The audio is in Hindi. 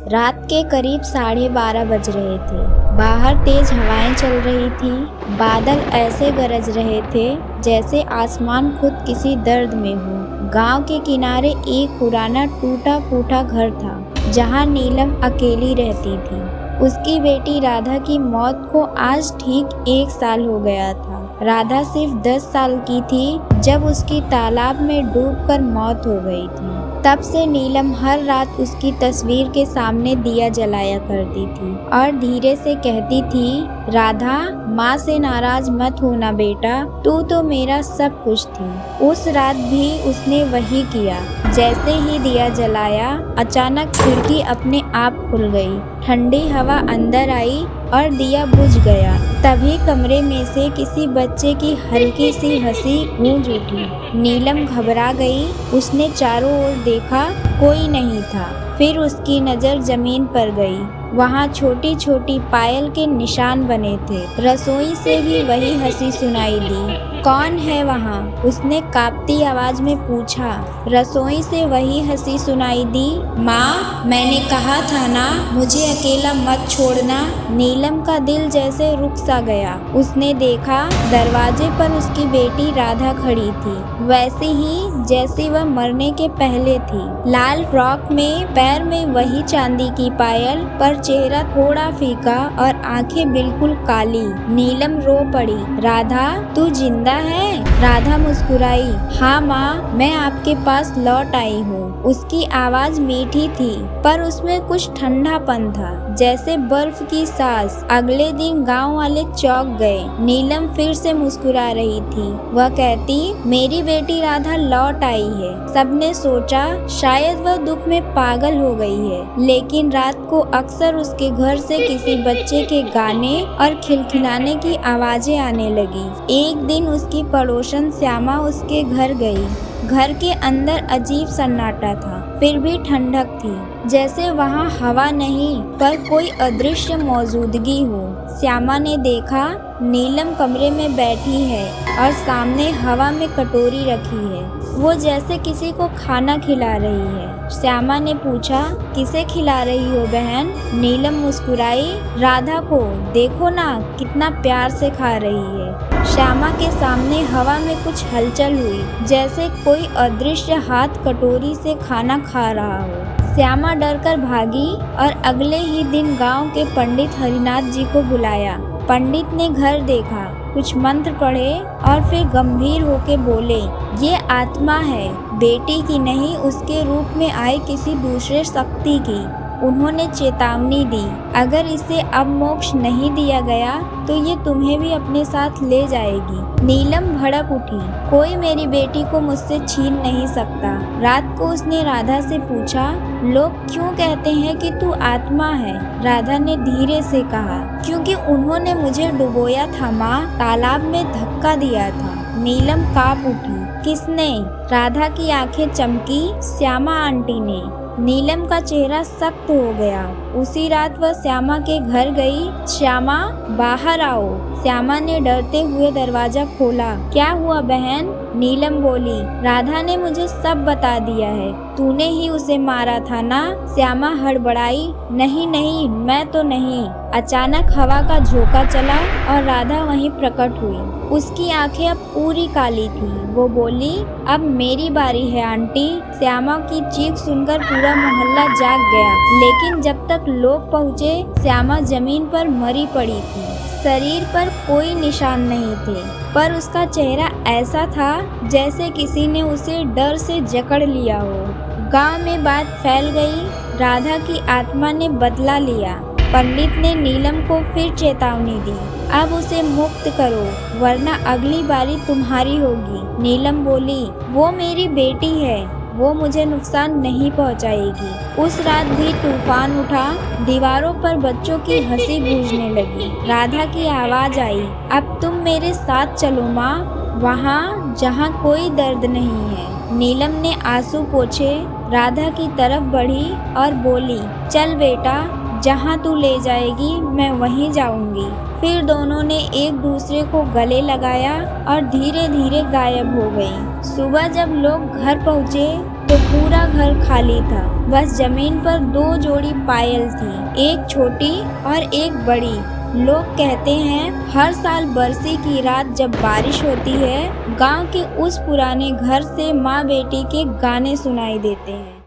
रात के करीब 12:30 बज रहे थे। बाहर तेज हवाएं चल रही थी। बादल ऐसे गरज रहे थे जैसे आसमान खुद किसी दर्द में हो। गांव के किनारे एक पुराना टूटा फूटा घर था जहां नीलम अकेली रहती थी। उसकी बेटी राधा की मौत को आज ठीक 1 साल हो गया था। राधा सिर्फ 10 साल की थी जब उसकी तालाब में डूबकर मौत हो गई थी। तब से नीलम हर रात उसकी तस्वीर के सामने दिया जलाया करती थी और धीरे से कहती थी, राधा, माँ से नाराज मत होना बेटा, तू तो मेरा सब कुछ थी। उस रात भी उसने वही किया। जैसे ही दिया जलाया, अचानक खिड़की अपने आप खुल गई। ठंडी हवा अंदर आई और दिया बुझ गया। तभी कमरे में से किसी बच्चे की हल्की सी हंसी गूंज उठी। नीलम घबरा गई। उसने चारों ओर देखा, कोई नहीं था। फिर उसकी नज़र जमीन पर गई। वहाँ छोटी छोटी पायल के निशान बने थे। रसोई से भी वही हंसी सुनाई दी। कौन है वहाँ? उसने कांपती आवाज में पूछा। रसोई से वही हंसी सुनाई दी। माँ, मैंने कहा था ना, मुझे अकेला मत छोड़ना। नीलम का दिल जैसे रुक सा गया। उसने देखा दरवाजे पर उसकी बेटी राधा खड़ी थी, वैसी ही जैसी वह मरने के पहले थी। लाल फ्रॉक में, पैर में वही चांदी की पायल, पर चेहरा थोड़ा फीका और आंखें बिल्कुल काली। नीलम रो पड़ी। राधा, तू जिंदा है? राधा मुस्कुराई। हाँ माँ, मैं आपके पास लौट आई हूँ। उसकी आवाज मीठी थी पर उसमें कुछ ठंडापन था, जैसे बर्फ की सांस। अगले दिन गांव वाले चौंक गए। नीलम फिर से मुस्कुरा रही थी। वह कहती, मेरी बेटी राधा लौट आई है। सबने सोचा शायद वह दुख में पागल हो गई है, लेकिन रात को अक्सर उसके घर से किसी बच्चे के गाने और खिलखिलाने की आवाजें आने लगी। एक दिन उसकी पड़ोसन श्यामा उसके घर गई। घर के अंदर अजीब सन्नाटा था, फिर भी ठंडक थी, जैसे वहाँ हवा नहीं पर कोई अदृश्य मौजूदगी हो। श्यामा ने देखा नीलम कमरे में बैठी है और सामने हवा में कटोरी रखी है। वो जैसे किसी को खाना खिला रही है। श्यामा ने पूछा, किसे खिला रही हो बहन? नीलम मुस्कुराई। राधा को, देखो ना कितना प्यार से खा रही है। श्यामा के सामने हवा में कुछ हलचल हुई, जैसे कोई अदृश्य हाथ कटोरी से खाना खा रहा हो। श्यामा डरकर भागी और अगले ही दिन गांव के पंडित हरिनाथ जी को बुलाया। पंडित ने घर देखा, कुछ मंत्र पढ़े और फिर गंभीर होके बोले, ये आत्मा है, बेटी की नहीं, उसके रूप में आए किसी दूसरे शक्ति की। उन्होंने चेतावनी दी, अगर इसे अब मोक्ष नहीं दिया गया तो ये तुम्हें भी अपने साथ ले जाएगी। नीलम भड़क उठी। कोई मेरी बेटी को मुझसे छीन नहीं सकता। रात को उसने राधा से पूछा, लोग क्यों कहते हैं कि तू आत्मा है? राधा ने धीरे से कहा, क्योंकि उन्होंने मुझे डुबोया था माँ, तालाब में धक्का दिया था। नीलम कांप उठी। किसने? राधा की आंखें चमकी। श्यामा आंटी ने। नीलम का चेहरा सख्त हो गया। उसी रात वह श्यामा के घर गई। श्यामा, बाहर आओ। श्यामा ने डरते हुए दरवाजा खोला। क्या हुआ बहन? नीलम बोली, राधा ने मुझे सब बता दिया है। तूने ही उसे मारा था ना? श्यामा हड़बड़ाई। नहीं नहीं, मैं तो नहीं। अचानक हवा का झोंका चला और राधा वहीं प्रकट हुई। उसकी आंखें अब पूरी काली थी। वो बोली, अब मेरी बारी है आंटी। श्यामा की चीख सुनकर पूरा मोहल्ला जाग गया, लेकिन जब तक लोग पहुँचे श्यामा जमीन पर मरी पड़ी थी। शरीर पर कोई निशान नहीं थे, पर उसका चेहरा ऐसा था जैसे किसी ने उसे डर से जकड़ लिया हो। गांव में बात फैल गई। राधा की आत्मा ने बदला लिया। पंडित ने नीलम को फिर चेतावनी दी, अब उसे मुक्त करो वरना अगली बारी तुम्हारी होगी। नीलम बोली, वो मेरी बेटी है, वो मुझे नुकसान नहीं पहुंचाएगी। उस रात भी तूफान उठा। दीवारों पर बच्चों की हंसी गूंजने लगी। राधा की आवाज आई, अब तुम मेरे साथ चलो माँ, वहाँ जहाँ कोई दर्द नहीं है। नीलम ने आंसू पोंछे, राधा की तरफ बढ़ी और बोली, चल बेटा, जहाँ तू ले जाएगी मैं वहीं जाऊंगी। फिर दोनों ने एक दूसरे को गले लगाया और धीरे धीरे गायब हो गई। सुबह जब लोग घर पहुँचे तो पूरा घर खाली था। बस जमीन पर 2 जोड़ी पायल थी, एक छोटी और एक बड़ी। लोग कहते हैं हर साल बरसी की रात जब बारिश होती है, गांव के उस पुराने घर से माँ बेटी के गाने सुनाई देते हैं।